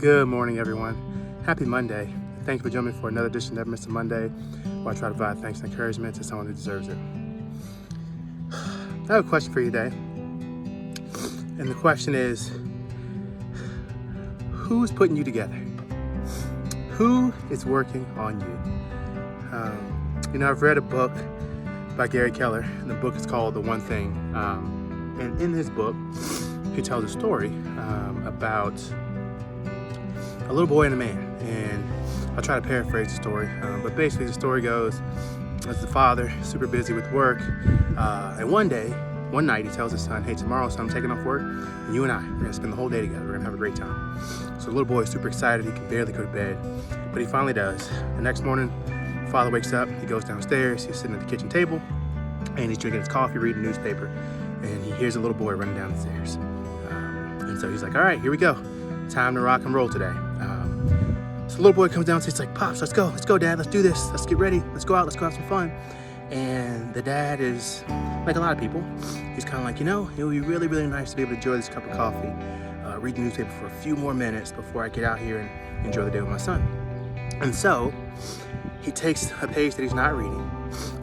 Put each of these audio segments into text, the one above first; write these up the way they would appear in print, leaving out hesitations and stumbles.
Good morning, everyone. Happy Monday. Thank you for joining me for another edition of Never Miss a Monday, where I try to provide thanks and encouragement to someone who deserves it. I have a question for you today. And the question is, who's putting you together? Who is working on you? I've read a book by Gary Keller, and the book is called The One Thing. And in his book, he tells a story about a little boy and a man. And I'll try to paraphrase the story. But basically, the story goes, as the father, super busy with work, and one night, he tells his son, "Hey, tomorrow, son, I'm taking off work, and you and I, we're gonna spend the whole day together. We're gonna have a great time." So the little boy is super excited. He can barely go to bed, but he finally does. The next morning, father wakes up, he goes downstairs, he's sitting at the kitchen table, and he's drinking his coffee, reading a newspaper, and he hears a little boy running down the stairs. And so he's like, "All right, here we go. Time to rock and roll today." So the little boy comes downstairs, he's like, "Pops, let's go, Dad, let's do this. Let's get ready. Let's go out, let's go have some fun." And the dad is, like a lot of people, he's kind of like, it would be really, really nice to be able to enjoy this cup of coffee, read the newspaper for a few more minutes before I get out here and enjoy the day with my son. And so he takes a page that he's not reading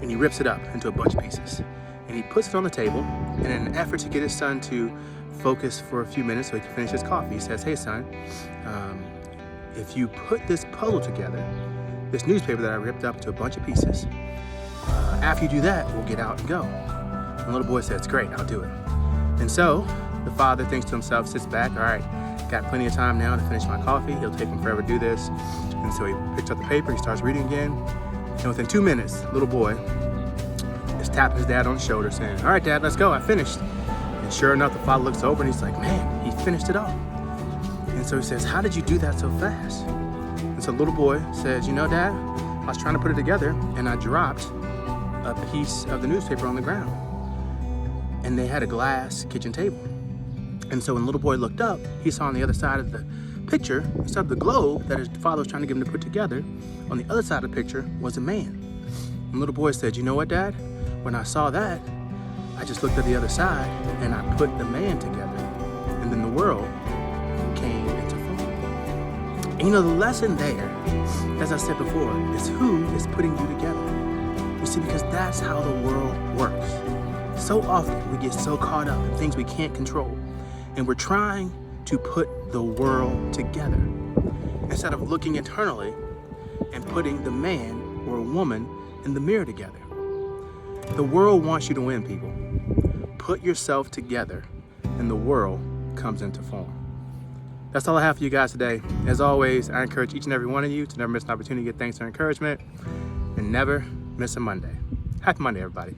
and he rips it up into a bunch of pieces. And he puts it on the table, and in an effort to get his son to focus for a few minutes so he can finish his coffee, he says, "Hey, son, if you put this puzzle together, this newspaper that I ripped up into a bunch of pieces, after you do that, we'll get out and go." And the little boy says, "Great, I'll do it." And so the father thinks to himself, sits back, "All right, got plenty of time now to finish my coffee. It'll take him forever to do this." And so he picks up the paper, he starts reading again. And within 2 minutes, the little boy is tapping his dad on the shoulder saying, "All right, Dad, let's go, I finished." And sure enough, the father looks over and he's like, "Man, he finished it all." And so he says, "How did you do that so fast?" And so the little boy says, "Dad, I was trying to put it together and I dropped a piece of the newspaper on the ground." And they had a glass kitchen table. And so when the little boy looked up, he saw on the other side of the picture, instead of the globe that his father was trying to get him to put together, on the other side of the picture was a man. And the little boy said, "You know what, Dad? When I saw that, I just looked at the other side and I put the man together. And then the world came into form." And the lesson there, as I said before, is who is putting you together. You see, because that's how the world works. So often we get so caught up in things we can't control, and we're trying to put the world together instead of looking internally and putting the man or woman in the mirror together. The world wants you to win, people. Put yourself together and the world comes into form. That's all I have for you guys today. As always, I encourage each and every one of you to never miss an opportunity to get thanks or encouragement, and never miss a Monday. Happy Monday, everybody.